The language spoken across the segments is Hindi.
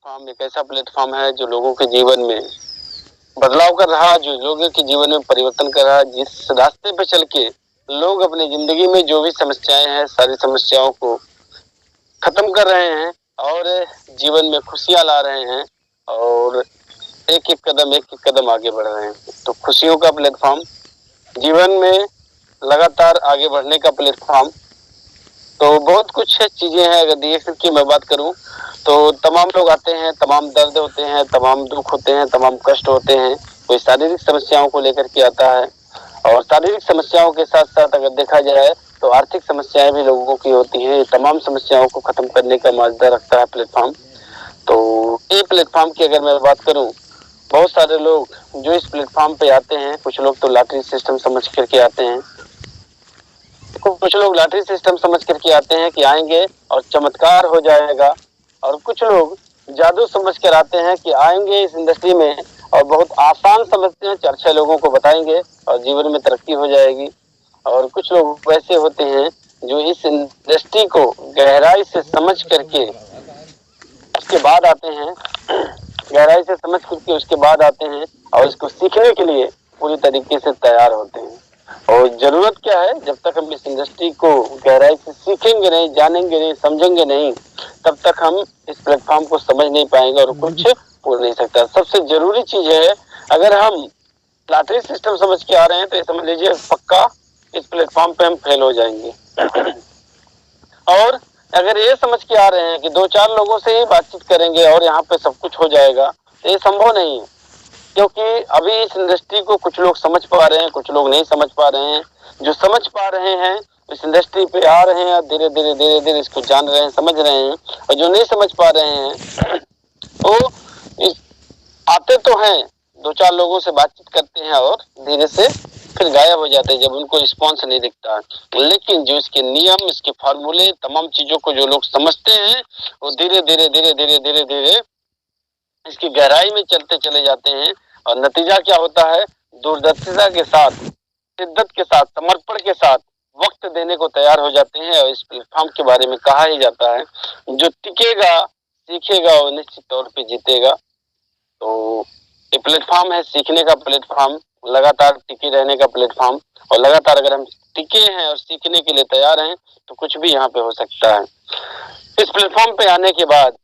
प्लेटफॉर्म एक ऐसा प्लेटफॉर्म है जो लोगों के जीवन में बदलाव कर रहा है, जो लोगों के जीवन में परिवर्तन कर रहा है, जिस रास्ते पे चल के लोग अपनी जिंदगी में जो भी समस्याएं हैं सारी समस्याओं को खत्म कर रहे हैं और जीवन में खुशियां ला रहे हैं और एक एक कदम आगे बढ़ रहे हैं। तो खुशियों का प्लेटफॉर्म, जीवन में लगातार आगे बढ़ने का प्लेटफॉर्म, तो बहुत कुछ चीजें हैं। अगर डीएसएल की मैं बात करूं तो तमाम लोग आते हैं, तमाम दर्द होते हैं, तमाम दुख होते हैं, तमाम कष्ट होते हैं। कोई शारीरिक समस्याओं को लेकर के आता है और शारीरिक समस्याओं के साथ साथ अगर देखा जाए तो आर्थिक समस्याएं भी लोगों की होती हैं। तमाम समस्याओं को खत्म करने का माजदा रखता है प्लेटफॉर्म। तो ये प्लेटफॉर्म की अगर मैं बात करूं, बहुत सारे लोग जो इस प्लेटफॉर्म पे आते हैं, कुछ लोग तो लॉटरी सिस्टम समझ करके आते हैं, कुछ लोग लॉटरी सिस्टम समझ करके आते हैं कि आएंगे और चमत्कार हो जाएगा, और कुछ लोग जादू समझ कर आते हैं कि आएंगे इस इंडस्ट्री में और बहुत आसान समझते हैं, चर्चा लोगों को बताएंगे और जीवन में तरक्की हो जाएगी। और कुछ लोग वैसे होते हैं जो इस इंडस्ट्री को गहराई से समझ करके उसके बाद आते हैं, गहराई से समझ करके उसके बाद आते हैं और इसको सीखने के लिए पूरी तरीके से तैयार होते हैं। और जरूरत क्या है, जब तक हम इस इंडस्ट्री को गहराई से सीखेंगे नहीं, जानेंगे नहीं, समझेंगे नहीं, तब तक हम इस प्लेटफॉर्म को समझ नहीं पाएंगे और कुछ बोल नहीं सकता। सबसे जरूरी चीज है, अगर हम लॉटरी सिस्टम समझ के आ रहे हैं तो ये समझ लीजिए पक्का इस प्लेटफॉर्म पे हम फेल हो जाएंगे। और अगर ये समझ के आ रहे हैं कि 2-4 लोगों से ही बातचीत करेंगे और यहाँ पे सब कुछ हो जाएगा, तो ये संभव नहीं है, क्योंकि अभी इस इंडस्ट्री को कुछ लोग समझ पा रहे हैं, कुछ लोग नहीं समझ पा रहे हैं। जो समझ पा रहे हैं इस इंडस्ट्री पे आ रहे हैं, धीरे धीरे इसको जान रहे हैं, समझ रहे हैं, और जो नहीं समझ पा रहे हैं वो आते तो हैं, 2-4 लोगों से बातचीत करते हैं और धीरे से फिर गायब हो जाते हैं जब उनको रिस्पॉन्स नहीं दिखता है। लेकिन जो इसके नियम, इसके फार्मूले, तमाम चीजों को जो लोग समझते हैं वो धीरे धीरे इसकी गहराई में चलते चले जाते हैं और नतीजा क्या होता है, दूरदर्शिता के साथ, शिद्दत के साथ, समर्पण के साथ वक्त देने को तैयार हो जाते हैं। और इस प्लेटफॉर्म के बारे में कहा ही जाता है, जो टिकेगा, सीखेगा और निश्चित तौर पे जीतेगा। तो ये प्लेटफॉर्म है सीखने का प्लेटफॉर्म, लगातार टिके रहने का प्लेटफॉर्म, और लगातार अगर हम टिके हैं और सीखने के लिए तैयार हैं तो कुछ भी यहाँ पे हो सकता है। इस प्लेटफॉर्म पे आने के बाद,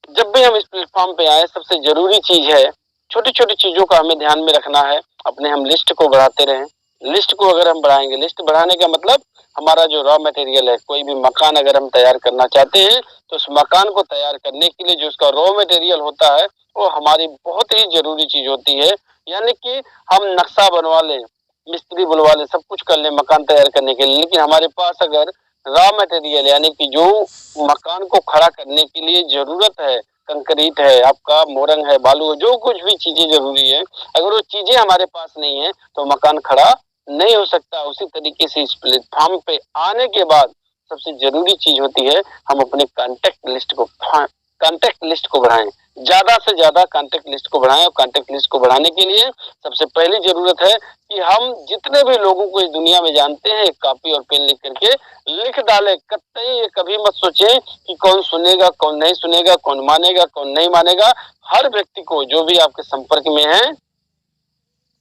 जब भी हम इस प्लेटफॉर्म पे आए, सबसे जरूरी चीज है, छोटी छोटी चीजों का हमें ध्यान में रखना है। अपने हम लिस्ट को बढ़ाते रहें। लिस्ट को अगर हम बढ़ाएंगे, लिस्ट बढ़ाने का मतलब हमारा जो रॉ मटेरियल है, कोई भी मकान अगर हम तैयार करना चाहते हैं तो उस मकान को तैयार करने के लिए जो उसका रॉ मटेरियल होता है वो हमारी बहुत ही जरूरी चीज होती है। यानी कि हम नक्शा बनवा लें, मिस्त्री बुलवा लें, सब कुछ कर लें मकान तैयार करने के लिए, लेकिन हमारे पास अगर रॉ मटेरियल यानी कि जो मकान को खड़ा करने के लिए जरूरत है, कंक्रीट है, आपका मोरंग है, बालू है, जो कुछ भी चीजें जरूरी है, अगर वो चीजें हमारे पास नहीं है तो मकान खड़ा नहीं हो सकता। उसी तरीके से इस प्लेटफॉर्म पे आने के बाद सबसे जरूरी चीज होती है, हम अपने कांटेक्ट लिस्ट को बढ़ाएं, ज्यादा से ज्यादा कांटेक्ट लिस्ट को बढ़ाएं। और कांटेक्ट लिस्ट को बढ़ाने के लिए सबसे पहली जरूरत है कि हम जितने भी लोगों को इस दुनिया में जानते हैं, एक कॉपी और पेन लिख करके लिख डालें। कतई ये कभी मत सोचें कि कौन सुनेगा, कौन नहीं सुनेगा, कौन मानेगा, कौन नहीं मानेगा। हर व्यक्ति को, जो भी आपके संपर्क में है,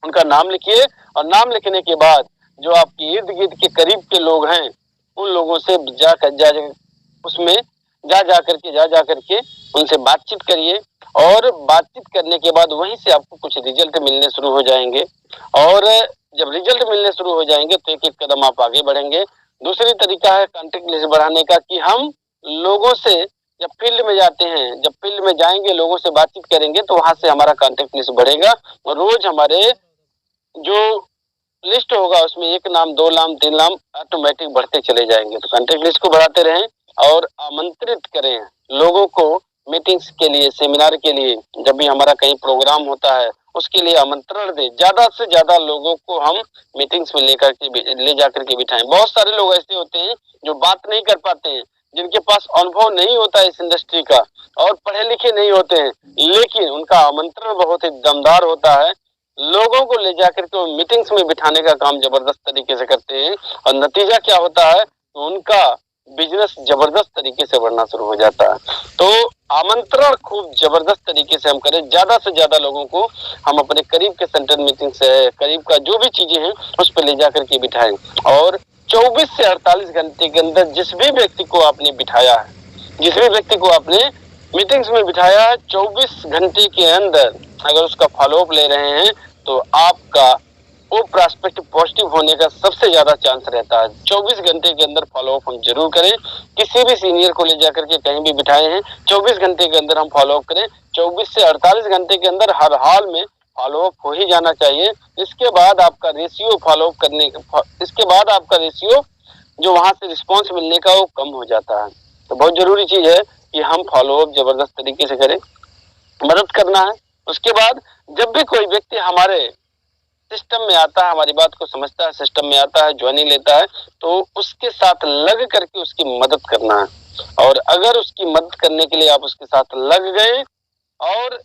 उनका नाम लिखिए, और नाम लिखने के बाद जो आपके इर्द गिर्द के करीब के लोग हैं उन लोगों से जा करके उनसे बातचीत करिए। और बातचीत करने के बाद वहीं से आपको कुछ रिजल्ट मिलने शुरू हो जाएंगे, और जब रिजल्ट मिलने शुरू हो जाएंगे तो एक एक कदम आप आगे बढ़ेंगे। दूसरी तरीका है कांटेक्ट लिस्ट बढ़ाने का, कि हम लोगों से जब फील्ड में जाते हैं, जब फील्ड में जाएंगे, लोगों से बातचीत करेंगे तो वहां से हमारा कांटेक्ट लिस्ट बढ़ेगा और रोज हमारे जो लिस्ट होगा उसमें 1 नाम, 2 नाम, 3 नाम ऑटोमेटिक बढ़ते चले जाएंगे। तो कांटेक्ट लिस्ट को बढ़ाते रहें और आमंत्रित करें लोगों को मीटिंग्स के लिए, सेमिनार के लिए। जब भी हमारा कहीं प्रोग्राम होता है उसके लिए आमंत्रण दें, ज्यादा से ज्यादा लोगों को हम मीटिंग्स में ले जाकर के बिठाएं। बहुत सारे लोग ऐसे होते हैं जो बात नहीं कर पाते हैं, जिनके पास अनुभव नहीं होता इस इंडस्ट्री का और पढ़े लिखे नहीं होते हैं, लेकिन उनका आमंत्रण बहुत ही दमदार होता है। लोगों को ले जाकर के मीटिंग्स में बिठाने का काम जबरदस्त तरीके से करते हैं और नतीजा क्या होता है, तो उनका बिजनेस जबरदस्त तरीके से बढ़ना शुरू हो जाता है। तो आमंत्रण खूब जबरदस्त तरीके से हम करें, ज्यादा से ज्यादा लोगों को हम अपने करीब के सेंटर मीटिंग से करीब का जो भी चीजें हैं उस पर ले जाकर के बिठाएं, और 24 से 48 घंटे के अंदर जिस भी व्यक्ति को आपने बिठाया है, जिस भी व्यक्ति को आपने मीटिंग्स में बिठाया है, 24 घंटे के अंदर अगर उसका फॉलोअप ले रहे हैं तो आपका वो प्रॉस्पेक्ट पॉजिटिव होने का सबसे ज्यादा चांस रहता है। 24 घंटे के अंदर फॉलोअप हम जरूर करें। किसी भी सीनियर को ले जाकर के कहीं भी बिठाए हैं, 24 घंटे के अंदर हम फॉलोअप करें। 24 से 48 घंटे के अंदर हर हाल में फॉलोअप हो ही जाना चाहिए। इसके बाद आपका रेशियो फॉलोअप करने, इसके बाद आपका रेशियो जो वहां से रिस्पॉन्स मिलने का वो कम हो जाता है। तो बहुत जरूरी चीज है कि हम फॉलोअप जबरदस्त तरीके से करें, मदद करना है। उसके बाद जब भी कोई व्यक्ति हमारे सिस्टम में आता है, हमारी बात को समझता है, सिस्टम में आता है, ज्वाइनिंग लेता है, तो उसके साथ लग करके उसकी मदद करना है। और अगर उसकी मदद करने के लिए आप उसके साथ लग गए और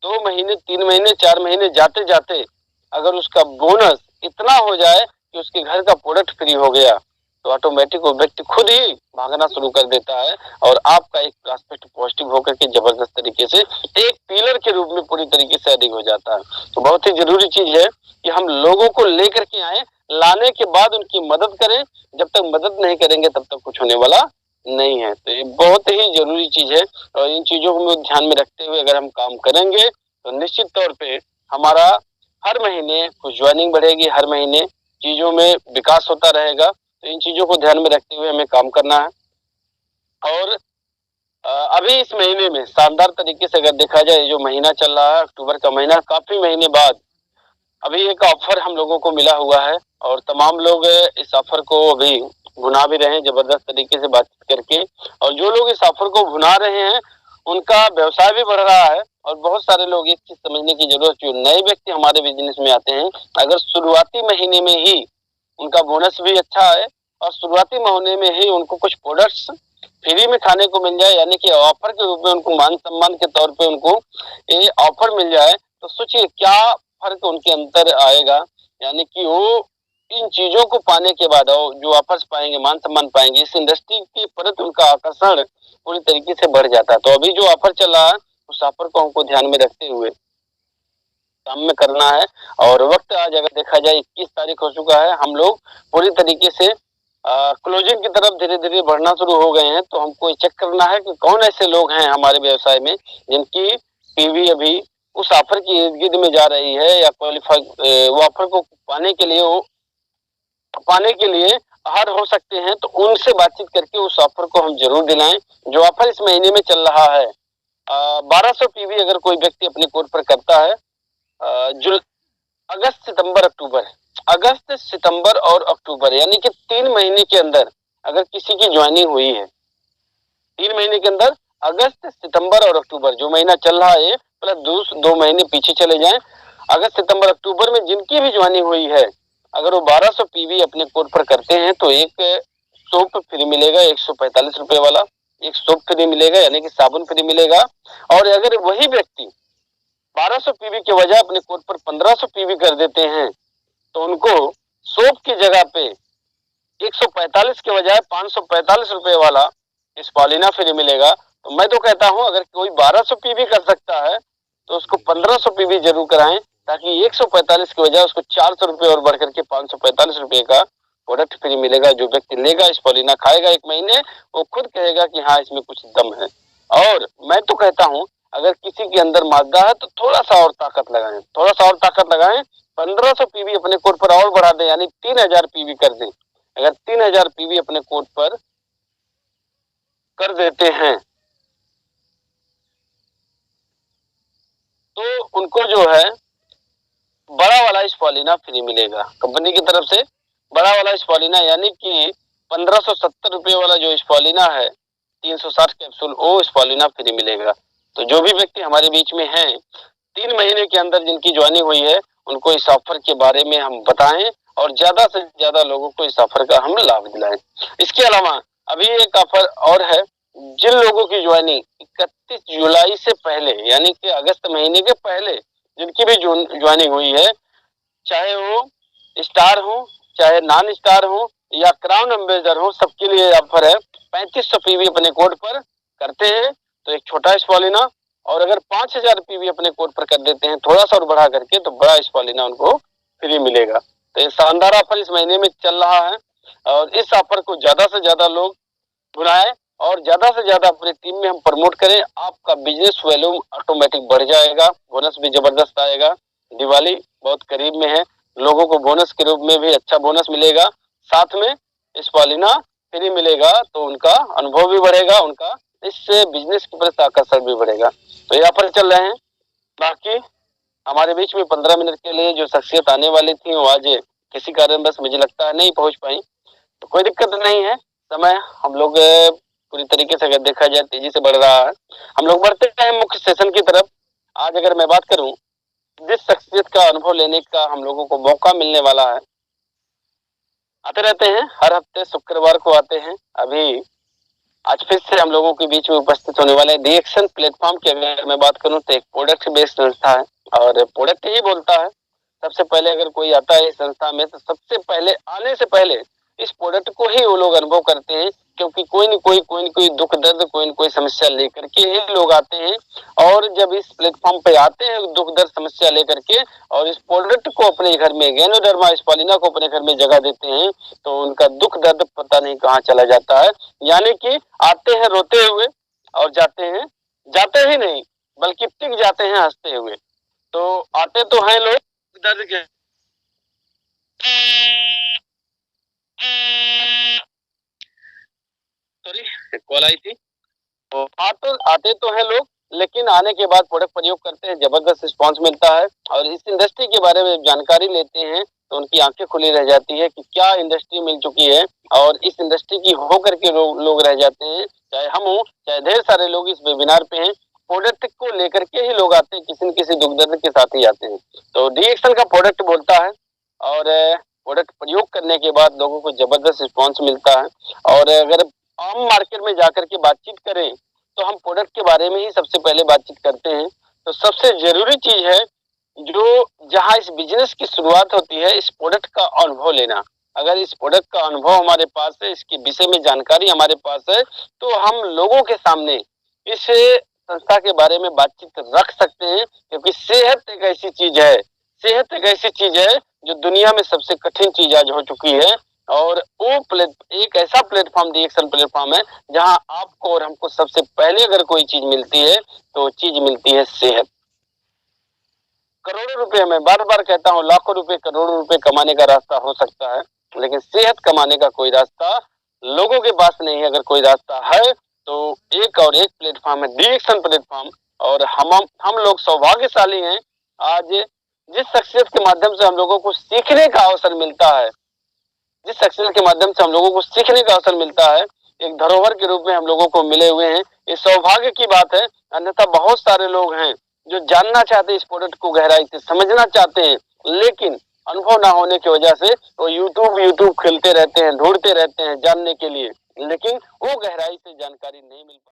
2 महीने, 3 महीने, 4 महीने जाते जाते अगर उसका बोनस इतना हो जाए कि उसके घर का प्रोडक्ट फ्री हो गया, तो ऑटोमेटिक वो व्यक्ति खुद ही भागना शुरू कर देता है और आपका एक प्रॉस्पेक्ट पॉजिटिव होकर के जबरदस्त तरीके से एक पिलर के रूप में पूरी तरीके से अधिक हो जाता है। तो बहुत ही जरूरी चीज है कि हम लोगों को लेकर के आए, लाने के बाद उनकी मदद करें। जब तक मदद नहीं करेंगे तब तक कुछ होने वाला नहीं है। तो ये बहुत ही जरूरी चीज है और इन चीजों को ध्यान में रखते हुए अगर हम काम करेंगे तो निश्चित तौर पे हमारा हर महीने कुछ ज्वाइनिंग बढ़ेगी, हर महीने चीजों में विकास होता रहेगा। तो इन चीजों को ध्यान में रखते हुए हमें काम करना है। और अभी इस महीने में शानदार तरीके से अगर देखा जाए, जो महीना चल रहा है अक्टूबर का महीना, काफी महीने बाद अभी एक ऑफर हम लोगों को मिला हुआ है और तमाम लोग इस ऑफर को अभी भुना भी रहे हैं जबरदस्त तरीके से बातचीत करके। और जो लोग इस ऑफर को भुना रहे हैं उनका व्यवसाय भी बढ़ रहा है। और बहुत सारे लोग एक चीज समझने की जरूरत, जो नए व्यक्ति हमारे बिजनेस में आते हैं, अगर शुरुआती महीने में ही उनका बोनस भी अच्छा है और शुरुआती महीने में ही उनको कुछ प्रोडक्ट्स फ्री में खाने को मिल जाए, यानी कि ऑफर के रूप में उनको मान सम्मान के तौर पे उनको ये ऑफर मिल जाए, तो सोचिए क्या फर्क उनके अंदर आएगा। यानी कि वो इन चीजों को पाने के बाद जो ऑफर्स पाएंगे, मान सम्मान पाएंगे, इस इंडस्ट्री के प्रति उनका आकर्षण पूरी तरीके से बढ़ जाता है। तो अभी जो ऑफर चला है उस ऑफर को हमको ध्यान में रखते हुए काम में करना है। और वक्त आज अगर देखा जाए 21 तारीख हो चुका है, हम लोग पूरी तरीके से क्लोजिंग की तरफ धीरे धीरे बढ़ना शुरू हो गए हैं। तो हमको चेक करना है कि कौन ऐसे लोग हैं हमारे व्यवसाय में जिनकी पीवी अभी उस ऑफर की इर्द गिर्द में जा रही है या क्वालिफाई वो ऑफर को पाने के लिए अहर हो सकते हैं। तो उनसे बातचीत करके उस ऑफर को हम जरूर दिलाएं। जो ऑफर इस महीने में चल रहा है, 1200 पीवी अगर कोई व्यक्ति अपने कोड पर करता है, जो अगस्त सितंबर और अक्टूबर यानी कि 3 महीने के अंदर अगर किसी की ज्वाइनिंग हुई है, 3 महीने के अंदर अगस्त सितंबर और अक्टूबर जो महीना चल रहा है प्लस 2 महीने पीछे चले जाएं, अगस्त सितंबर अक्टूबर में जिनकी भी ज्वाइनिंग हुई है, अगर वो 1200 पीवी अपने कोड पर करते हैं तो एक सोप फ्री मिलेगा 145 रुपए वाला, एक सोप फ्री मिलेगा यानी कि साबुन फ्री मिलेगा। और अगर वही व्यक्ति 1200 पीवी के बजाय अपने कोड पर 1500 पीवी कर देते हैं तो उनको सोप की जगह पे 145 के बजाय 545 रुपए वाला स्पालिना फ्री मिलेगा। तो मैं तो कहता हूं अगर कोई 1200 पीवी कर सकता है तो उसको 1500 पीवी जरूर कराएं, ताकि 145 के बजाय उसको 400 रुपए और बढ़ करके 545 रुपए का प्रोडक्ट फ्री मिलेगा। जो व्यक्ति लेगा स्पालिना खाएगा 1 महीने, वो खुद कहेगा कि हाँ इसमें कुछ दम है। और मैं तो कहता हूं अगर किसी के अंदर मादा है तो थोड़ा सा और ताकत लगाएं, 1500 पीवी अपने कोड पर और बढ़ा दें, यानी 3000 पीवी कर दें। अगर 3000 पीवी अपने कोड पर कर देते हैं तो उनको जो है बड़ा वाला स्पालिना फ्री मिलेगा कंपनी की तरफ से। बड़ा वाला स्पालिना यानी कि 1570 रुपए वाला जो स्पालिना है 360 कैप्सूल, वो स्पालिना फ्री मिलेगा। तो जो भी व्यक्ति हमारे बीच में हैं 3 महीने के अंदर जिनकी ज्वाइनिंग हुई है उनको इस ऑफर के बारे में हम बताएं और ज्यादा से ज्यादा लोगों को इस ऑफर का हम लाभ दिलाएं। इसके अलावा अभी एक ऑफर और है, जिन लोगों की ज्वाइनिंग 31 जुलाई से पहले यानी कि अगस्त महीने के पहले जिनकी भी ज्वाइनिंग हुई है, चाहे वो स्टार हो चाहे नॉन स्टार हो या क्राउन एम्बेसडर हो, सबके लिए ऑफर है। 3500 पीवी अपने कोड पर करते हैं तो एक छोटा स्पॉलिना, और अगर 5000 पीवी अपने कोड पर कर देते हैं थोड़ा सा और बढ़ा करके तो बड़ा स्पॉलिना उनको फ्री मिलेगा। तो ये शानदार ऑफर इस महीने में चल रहा है और इस ऑफर को ज्यादा से ज्यादा लोग बुलाएं और ज्यादा से ज्यादा अपनी टीम में हम प्रमोट करें। आपका बिजनेस वॉल्यूम ऑटोमेटिक बढ़ जाएगा, बोनस भी जबरदस्त आएगा। दिवाली बहुत करीब में है, लोगों को बोनस के रूप में भी अच्छा बोनस मिलेगा, साथ में स्पॉलिना फ्री मिलेगा, तो उनका अनुभव भी बढ़ेगा, उनका इससे बिजनेस के प्रति आकर्षण भी बढ़ेगा। तो ये ऑफर चल रहे हैं। बाकी हमारे बीच में 15 मिनट के लिए जो शख्सियत आने वाली थी वो आज किसी कारणवश मुझे लगता है नहीं पहुंच पाई, तो कोई दिक्कत नहीं है। समय हम लोग पूरी तरीके से अगर देखा जाए तेजी से बढ़ रहा है। हम लोग बढ़ते हैं मुख्य सेशन की तरफ। आज अगर मैं बात करूं जिस शख्सियत का अनुभव लेने का हम लोगों को मौका मिलने वाला है, आते रहते हैं हर हफ्ते शुक्रवार को आते हैं। अभी आज फिर से हम लोगों के बीच में उपस्थित होने वाले डीएक्शन प्लेटफॉर्म की अगर मैं बात करूं तो एक प्रोडक्ट बेस्ड संस्था है और प्रोडक्ट ही बोलता है। सबसे पहले अगर कोई आता है इस संस्था में तो सबसे पहले आने से पहले इस प्रोडक्ट को ही वो लोग अनुभव करते हैं, क्योंकि कोई न कोई दुख दर्द, कोई न कोई समस्या लेकर के ही लोग आते हैं। और जब इस प्लेटफॉर्म पे आते हैं दुख दर्द समस्या लेकर के और इस प्रोडक्ट को अपने घर में, गैनोडर्मा स्पॉलिना को अपने घर में जगह देते हैं, तो उनका दुख दर्द पता नहीं कहाँ चला जाता है। यानी कि आते हैं रोते हुए और जाते ही नहीं बल्कि टिक जाते हैं हंसते हुए। तो आते तो हैं लोग दर्द के, सॉरी कॉल आई थी। तो आते तो हैं लोग, लेकिन आने के बाद प्रोडक्ट प्रयोग करते हैं, जबरदस्त रिस्पॉन्स मिलता है और इस इंडस्ट्री के बारे में जानकारी लेते हैं तो उनकी आंखें खुली रह जाती है कि क्या इंडस्ट्री मिल चुकी है और इस इंडस्ट्री की होकर के लोग रह जाते हैं। चाहे हम हो चाहे ढेर सारे लोग इस वेबिनार पे हैं, प्रोडक्ट को लेकर के ही लोग आते हैं, किसी न किसी दुख दर्द के साथ ही आते हैं। तो डीएक्शन का प्रोडक्ट बोलता है और प्रोडक्ट प्रयोग करने के बाद लोगों को जबरदस्त रिस्पॉन्स मिलता है। और अगर आम मार्केट में जाकर के बातचीत करें तो हम प्रोडक्ट के बारे में ही सबसे पहले बातचीत करते हैं। तो सबसे जरूरी चीज है जो जहां इस बिजनेस की शुरुआत होती है, इस प्रोडक्ट का अनुभव लेना। अगर इस प्रोडक्ट का अनुभव हमारे पास है, इसके विषय में जानकारी हमारे पास है, तो हम लोगों के सामने इस संस्था के बारे में बातचीत रख सकते हैं। क्योंकि सेहत एक ऐसी चीज है, सेहत एक ऐसी चीज है जो दुनिया में सबसे कठिन चीज आज हो चुकी है। और वो एक ऐसा प्लेटफॉर्म डीएक्शन प्लेटफॉर्म है जहां आपको और हमको सबसे पहले अगर कोई चीज मिलती है तो चीज मिलती है सेहत। करोड़ों रुपए, मैं बार बार कहता हूँ, लाखों रुपए करोड़ों रुपए कमाने का रास्ता हो सकता है, लेकिन सेहत कमाने का कोई रास्ता लोगों के पास नहीं है। अगर कोई रास्ता है तो एक और एक प्लेटफॉर्म है डीएक्शन प्लेटफॉर्म। और हम लोग सौभाग्यशाली हैं, आज जिस शख्सियत के माध्यम से हम लोगों को सीखने का अवसर मिलता है, जिस शख्सियत के माध्यम से हम लोगों को सीखने का अवसर मिलता है, एक धरोहर के रूप में हम लोगों को मिले हुए हैं। ये सौभाग्य की बात है। अन्यथा बहुत सारे लोग हैं जो जानना चाहते हैं, इस प्रोडक्ट को गहराई से समझना चाहते हैं, लेकिन अनुभव ना होने की वजह से वो यूट्यूब खेलते रहते हैं, ढूंढते रहते हैं जानने के लिए, लेकिन वो गहराई से जानकारी नहीं मिल पाती।